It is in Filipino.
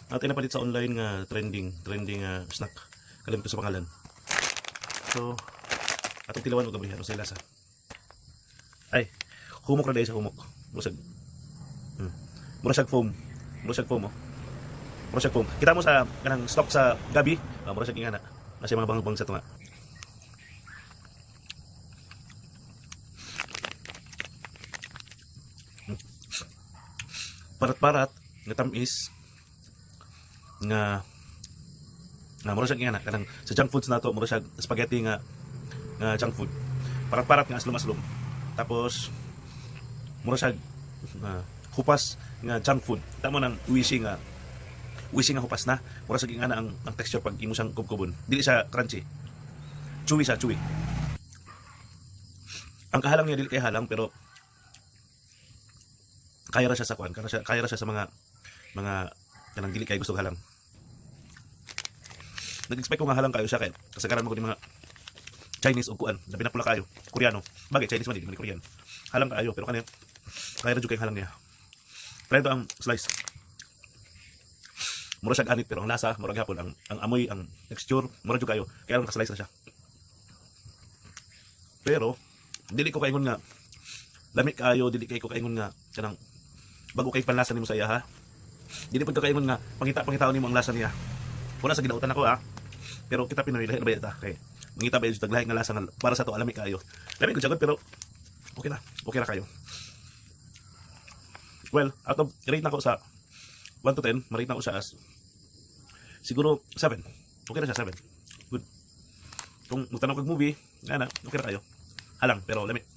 At inapalit sa online nga trending snack. Kalimto sa pangalan. So, atong tilawan og gabi ano sa lasa. Ay, humok ra dai sa humok. Murag. Murag foam. Murag foam oh. Murag foam. Kita mo sa kanang stock sa gabi, murag ingana. Kasi mga bangbang sa tunga. Parat-parat nga tamis nga mura siya nga kanang sa junk foods nato mura siya spaghetti nga junk food. Parat-parat nga aslom-aslom. Tapos mura siya hupas nga junk food. Tamo nang wishing nga hupas na. Mura siya nga ang texture pag imo siyang kubkubon. Dili siya crunchy. Chewy siya, chewy. Ang kahalang niya dili kay halang pero kaya ra siya sa kuan, kaya ra siya sa mga kanang dili kay gusto halang. Nag-expect ko nga halang kayo siya kay kasagaran mo ko ni mga Chinese o kuan, labi na pula kayo, Koreano. Bagay Chinese man di man Korean. Halang kayo pero kaya ra jud kay halang niya. Pero ang slice. Mura siya ganit pero ang lasa mura gyapon ang amoy, ang texture mura jud kayo. Kaya ang ka-slice na siya. Pero dili ko kaingon nga lamig kayo, dili kay ko kaingon nga kanang bago kay panlasa nimo sa iya ha. Dili pud ka kaingon nga pangita nimo ang lasa niya. Wala sa ginautan ako ha. Pero kita Pinoy lahi na ba kay mangita ba jud taglahi nga lasa nga para sa to alami kayo. Lamig ko jagod pero okay ra kayo. Well, out of rate na ko sa 1 to 10, ma-rate na ko siya as siguro 7. Okay na siya 7. Good. Kung magtanong kag movie, nga na, okay ra kayo. Halang pero lamig.